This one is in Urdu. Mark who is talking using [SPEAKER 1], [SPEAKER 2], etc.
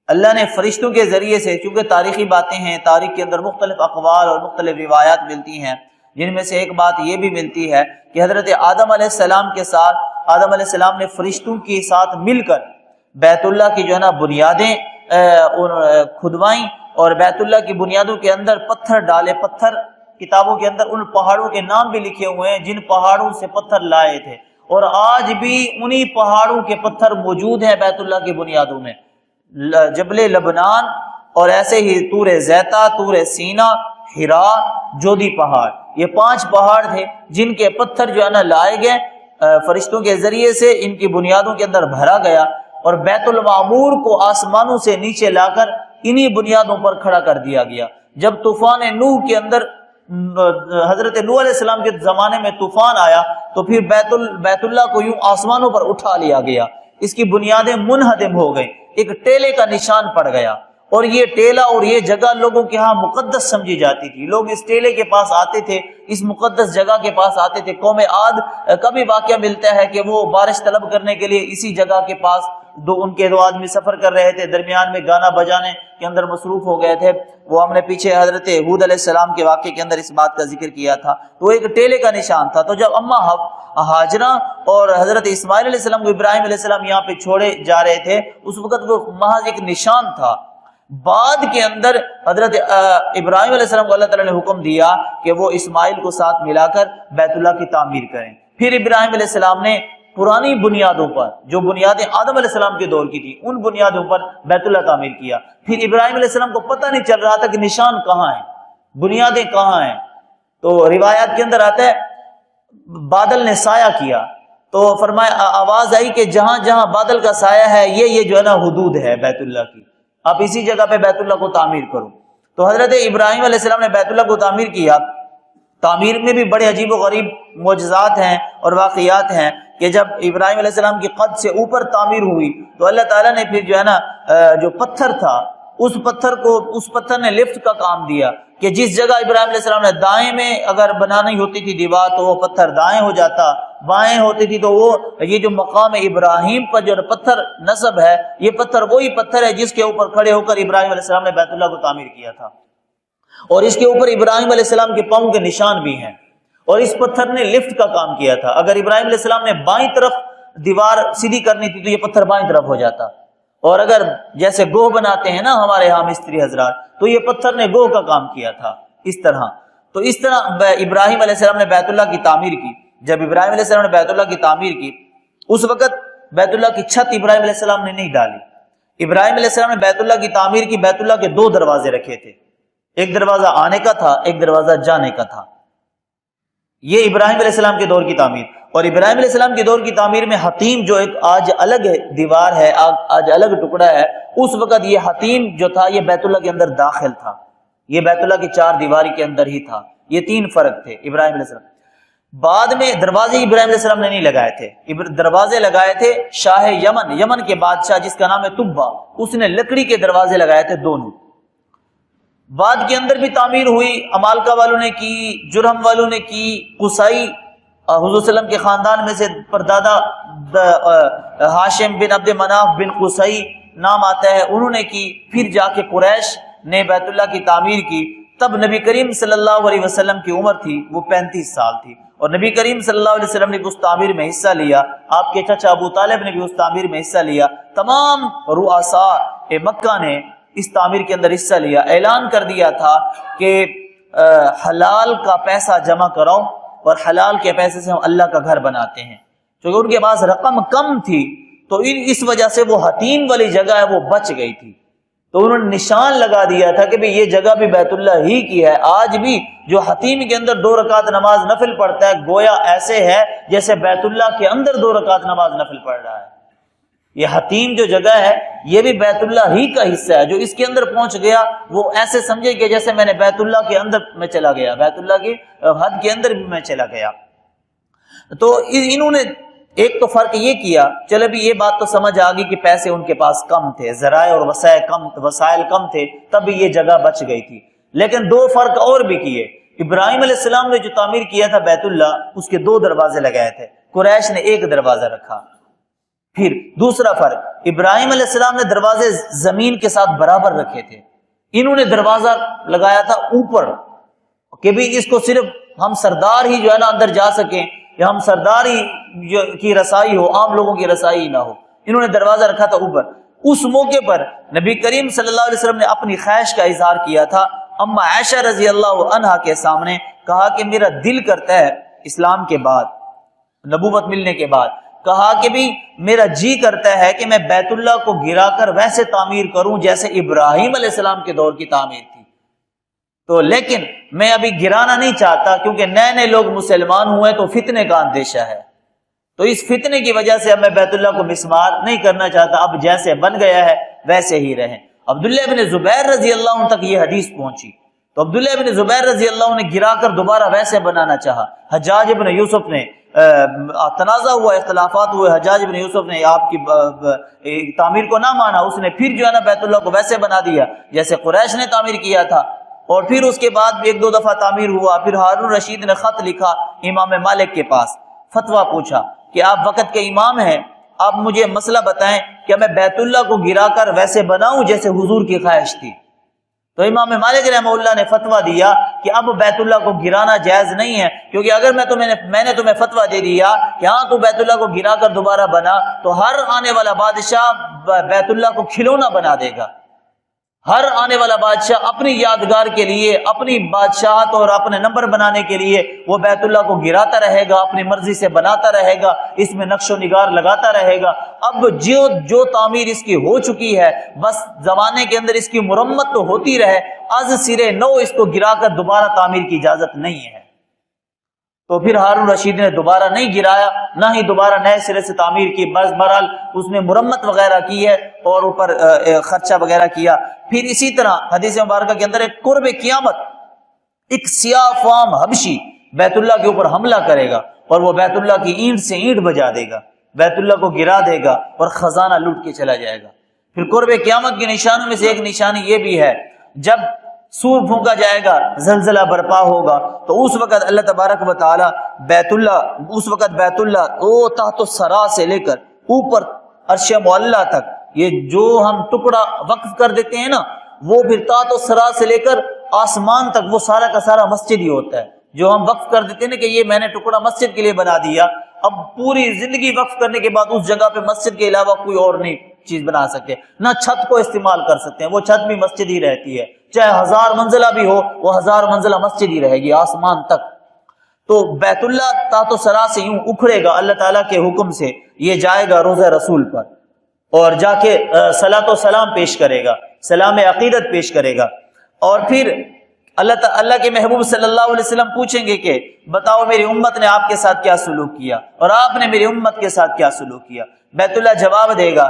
[SPEAKER 1] اللہ نے فرشتوں کے ذریعے سے، چونکہ تاریخی باتیں ہیں، تاریخ کے اندر مختلف اقوال اور مختلف روایات ملتی ہیں، جن میں سے ایک بات یہ بھی ملتی ہے کہ حضرت آدم علیہ السلام کے ساتھ آدم علیہ السلام نے فرشتوں کے ساتھ مل کر بیت اللہ کی جو ہے نا بنیادیں کھدوائیں، اور بیت اللہ کی بنیادوں کے اندر پتھر ڈالے، پتھر کتابوں کے اندر ان پہاڑوں کے نام بھی لکھے ہوئے ہیں جن پہاڑوں سے پتھر لائے تھے، اور آج بھی انہی پہاڑوں کے پتھر موجود ہیں بیت اللہ کی بنیادوں میں، جبل لبنان اور ایسے ہی طور زیتہ، طور سینا، ہرا، جودی پہاڑ، یہ 5 پہاڑ تھے جن کے پتھر جو ہے نا لائے گئے فرشتوں کے ذریعے سے، ان کی بنیادوں کے اندر بھرا گیا، اور بیت المعمور کو آسمانوں سے نیچے لا کر انہی بنیادوں پر کھڑا کر دیا گیا۔ جب طوفان نوح کے اندر حضرت نوح علیہ السلام کے زمانے میں طوفان آیا تو پھر بیت اللہ کو یوں آسمانوں پر اٹھا لیا گیا، اس کی بنیادیں منہدم ہو گئیں، ایک ٹیلے کا نشان پڑ گیا، اور یہ ٹیلا اور یہ جگہ لوگوں کے ہاں مقدس سمجھی جاتی تھی، لوگ اس ٹیلے کے پاس آتے تھے، اس مقدس جگہ کے پاس آتے تھے۔ قوم عاد کا بھی واقعہ ملتا ہے کہ وہ بارش طلب کرنے کے لیے اسی جگہ کے پاس ان کے 2 آدمی سفر کر رہے تھے، درمیان میں گانا بجانے کے اندر مصروف ہو گئے تھے، وہ ہم نے پیچھے حضرت ہود علیہ السلام کے واقعے کے اندر اس بات کا ذکر کیا تھا، تو ایک ٹیلے کا نشان تھا۔ تو جب اماں ہاجرہ اور حضرت اسماعیل علیہ السلام کو ابراہیم علیہ السلام یہاں پہ چھوڑے جا رہے تھے، اس وقت وہ محض ایک نشان تھا۔ بعد کے اندر حضرت ابراہیم علیہ السلام کو اللہ تعالیٰ نے حکم دیا کہ وہ اسماعیل کو ساتھ ملا کر بیت اللہ کی تعمیر کریں۔ پھر ابراہیم علیہ السلام نے پرانی بنیادوں پر، جو بنیادیں آدم علیہ السلام کے دور کی تھی، ان بنیادوں پر بیت اللہ تعمیر کیا۔ پھر ابراہیم علیہ السلام کو پتہ نہیں چل رہا تھا کہ نشان کہاں ہیں، بنیادیں کہاں ہیں، تو روایات کے اندر آتا ہے بادل نے سایہ کیا، تو فرمایا، آواز آئی کہ جہاں جہاں بادل کا سایہ ہے یہ جو ہے نا حدود ہے بیت اللہ کی، آپ اسی جگہ پہ بیت اللہ کو تعمیر کرو۔ تو حضرت ابراہیم علیہ السلام نے بیت اللہ کو تعمیر کیا۔ تعمیر میں بھی بڑے عجیب و غریب معجزات ہیں اور واقعات ہیں کہ جب ابراہیم علیہ السلام کی قد سے اوپر تعمیر ہوئی تو اللہ تعالیٰ نے پھر جو ہے نا جو پتھر تھا اس پتھر نے لفٹ کا کام دیا کہ جس جگہ ابراہیم علیہ السلام نے دائیں میں اگر بنانی ہوتی تھی دیوار تو وہ پتھر دائیں ہو جاتا، بائیں ہوتی تھی تو وہ یہ جو مقام ابراہیم پر جو پتھر نصب ہے، یہ پتھر وہی پتھر ہے جس کے اوپر کھڑے ہو کر ابراہیم علیہ السلام نے بیت اللہ کو تعمیر کیا تھا، اور اس کے اوپر ابراہیم علیہ السلام کے پاؤں کے نشان بھی ہیں، اور اس پتھر نے لفٹ کا کام کیا تھا۔ اگر ابراہیم علیہ السلام نے بائیں طرف دیوار سیدھی کرنی تھی تو یہ پتھر بائیں طرف ہو جاتا، اور اگر جیسے گوہ بناتے ہیں نا ہمارے یہاں مستری حضرات، تو یہ پتھر نے گوہ کا کام کیا تھا اس طرح۔ تو اس طرح ابراہیم علیہ السلام نے بیت اللہ کی تعمیر کی۔ جب ابراہیم علیہ السلام نے بیت اللہ کی تعمیر کی، اس وقت بیت اللہ کی چھت ابراہیم علیہ السلام نے نہیں ڈالی۔ ابراہیم علیہ السلام نے بیت اللہ کی تعمیر کی، بیت اللہ کے 2 دروازے رکھے تھے، ایک دروازہ آنے کا تھا، ایک دروازہ جانے کا تھا۔ یہ ابراہیم علیہ السلام کے دور کی تعمیر۔ اور ابراہیم علیہ السلام کے دور کی تعمیر میں حتیم جو ایک آج الگ دیوار ہے، آج الگ ٹکڑا ہے، اس وقت یہ حتیم جو تھا یہ بیت اللہ کے اندر داخل تھا، یہ بیت اللہ کی 4 دیواری کے اندر ہی تھا۔ یہ 3 فرق تھے ابراہیم علیہ السلام۔ بعد میں دروازے ابراہیم علیہ السلام نے نہیں لگائے تھے، دروازے لگائے تھے شاہ یمن کے بادشاہ جس کا نام ہے طبہ، اس نے لکڑی کے دروازے لگائے تھے دونوں۔ بعد کے اندر بھی تعمیر ہوئی، امالکہ والوں نے کی، جرہم والوں نے کی، قصائی حضور صلی اللہ علیہ وسلم کے خاندان میں سے پردادا ہاشم بن عبد مناف بن قصائی نام آتا ہے، انہوں نے کی۔ پھر جا کے قریش نے بیت اللہ کی تعمیر کی۔ تب نبی کریم صلی اللہ علیہ وسلم کی عمر تھی، وہ 35 سال تھی، اور نبی کریم صلی اللہ علیہ وسلم نے بھی اس تعمیر میں حصہ لیا، آپ کے چچا ابو طالب نے بھی اس تعمیر میں حصہ لیا، تمام رؤساء مکہ نے اس تعمیر کے اندر حصہ لیا۔ اعلان کر دیا تھا کہ حلال کا پیسہ جمع کراؤ، اور حلال کے پیسے سے ہم اللہ کا گھر بناتے ہیں۔ کیونکہ ان کے پاس رقم کم تھی تو اس وجہ سے وہ حتیم والی جگہ ہے وہ بچ گئی تھی، تو انہوں نے نشان لگا دیا تھا کہ بھی یہ جگہ بھی بیت اللہ ہی کی ہے۔ آج بھی جو حتیم کے اندر 2 رکعت نماز نفل پڑھتا ہے گویا ایسے ہے جیسے بیت اللہ کے اندر 2 رکعت نماز نفل پڑھ رہا ہے۔ یہ حتیم جو جگہ ہے یہ بھی بیت اللہ ہی کا حصہ ہے، جو اس کے اندر پہنچ گیا وہ ایسے سمجھے کہ جیسے میں نے بیت اللہ کے اندر میں چلا گیا، بیت اللہ کی حد کے اندر بھی میں چلا گیا۔ تو انہوں نے ایک تو فرق یہ کیا، چلے بھی یہ بات تو سمجھ آ گئی کہ پیسے ان کے پاس کم تھے، ذرائع اور وسائل کم تھے، تب بھی یہ جگہ بچ گئی تھی۔ لیکن 2 فرق اور بھی کیے۔ ابراہیم علیہ السلام نے جو تعمیر کیا تھا بیت اللہ، اس کے 2 دروازے لگائے تھے، قریش نے 1 دروازہ رکھا۔ پھر دوسرا فرق، ابراہیم علیہ السلام نے دروازے زمین کے ساتھ برابر رکھے تھے، انہوں نے دروازہ لگایا تھا اوپر کہ بھی اس کو صرف ہم سردار ہی جو ہے نا اندر جا سکیں، یا ہم سردار ہی کی رسائی ہو، عام لوگوں کی رسائی نہ ہو، انہوں نے دروازہ رکھا تھا اوپر۔ اس موقع پر نبی کریم صلی اللہ علیہ وسلم نے اپنی خواہش کا اظہار کیا تھا، اما عائشہ رضی اللہ عنہا کے سامنے کہا کہ میرا دل کرتا ہے اسلام کے بعد، نبوت ملنے کے بعد، کہا کہ بھی میرا جی کرتا ہے کہ میں بیت اللہ کو گرا کر ویسے تعمیر کروں جیسے ابراہیم علیہ السلام کے دور کی تعمیر تھی، تو لیکن میں ابھی گرانا نہیں چاہتا کیونکہ نئے نئے لوگ مسلمان ہوئے تو فتنے کا اندیشہ ہے، تو اس فتنے کی وجہ سے اب میں بیت اللہ کو مسمار نہیں کرنا چاہتا، اب جیسے بن گیا ہے ویسے ہی رہیں۔ عبداللہ ابن زبیر رضی اللہ عنہ تک یہ حدیث پہنچی، تو عبداللہ ابن زبیر رضی اللہ عنہ نے گرا کر دوبارہ ویسے بنانا چاہا۔ حجاج ابن یوسف نے تنازع ہوا، اختلافات ہوئے، حجاج ابن یوسف نے آپ کی تعمیر کو نہ مانا، اس نے پھر جو ہے نا بیت اللہ کو ویسے بنا دیا جیسے قریش نے تعمیر کیا تھا، اور پھر اس کے بعد بھی ایک دو دفعہ تعمیر ہوا۔ پھر ہارون رشید نے خط لکھا امام مالک کے پاس، فتویٰ پوچھا کہ آپ وقت کے امام ہیں، آپ مجھے مسئلہ بتائیں کہ میں بیت اللہ کو گرا کر ویسے بناؤں جیسے حضور کی خواہش تھی، تو امام مالک رحمہ اللہ نے فتویٰ دیا کہ اب بیت اللہ کو گرانا جائز نہیں ہے، کیونکہ اگر میں نے تمہیں فتویٰ دے دیا کہ ہاں تو بیت اللہ کو گرا کر دوبارہ بنا، تو ہر آنے والا بادشاہ بیت اللہ کو کھلونا بنا دے گا، ہر آنے والا بادشاہ اپنی یادگار کے لیے، اپنی بادشاہت اور اپنے نمبر بنانے کے لیے وہ بیت اللہ کو گراتا رہے گا، اپنی مرضی سے بناتا رہے گا، اس میں نقش و نگار لگاتا رہے گا۔ اب جو تعمیر اس کی ہو چکی ہے، بس زمانے کے اندر اس کی مرمت تو ہوتی رہے، از سرے نو اس کو گرا کر دوبارہ تعمیر کی اجازت نہیں ہے۔ تو پھر ہارون رشید نے دوبارہ نہیں گرایا، نہ ہی دوبارہ نئے سرے سے تعمیر کی، بس بہرحال اس نے مرمت وغیرہ کی ہے اور اوپر خرچہ وغیرہ کیا۔ پھر اسی طرح حدیث مبارکہ کے اندر ایک قرب قیامت ایک سیاہ فام حبشی بیت اللہ کے اوپر حملہ کرے گا اور وہ بیت اللہ کی اینٹ سے اینٹ بجا دے گا، بیت اللہ کو گرا دے گا اور خزانہ لوٹ کے چلا جائے گا۔ پھر قرب قیامت کی نشانوں میں سے ایک نشانی یہ بھی ہے، جب سور پھونکا جائے گا، زلزلہ برپا ہوگا، تو اس وقت اللہ تبارک و تعالی بیت اللہ او تحت الثری سے لے کر اوپر عرش معلی تک، یہ جو ہم ٹکڑا وقف کر دیتے ہیں نا، وہ پھر تحت الثری سے لے کر آسمان تک وہ سارا کا سارا مسجد ہی ہوتا ہے۔ جو ہم وقف کر دیتے ہیں نا کہ یہ میں نے ٹکڑا مسجد کے لیے بنا دیا، اب پوری زندگی وقف کرنے کے بعد اس جگہ پہ مسجد کے علاوہ کوئی اور نہیں چیز بنا سکتے، نہ چھت کو استعمال کر سکتے ہیں، وہ چھت بھی مسجد ہی رہتی ہے، چاہے 1000 منزلہ بھی ہو وہ 1000 منزلہ مسجد ہی رہے گی آسمان تک۔ تو بیت اللہ تحت الثری سے یوں اکھڑے گا اللہ تعالیٰ کے حکم سے، یہ جائے گا روضہ رسول پر اور جا کے صلاۃ و سلام پیش کرے گا، سلام عقیدت پیش کرے گا، اور پھر اللہ کے محبوب صلی اللہ علیہ وسلم پوچھیں گے کہ بتاؤ میری امت نے آپ کے ساتھ کیا سلوک کیا اور آپ نے میری امت کے ساتھ کیا سلوک کیا۔ بیت اللہ جواب دے گا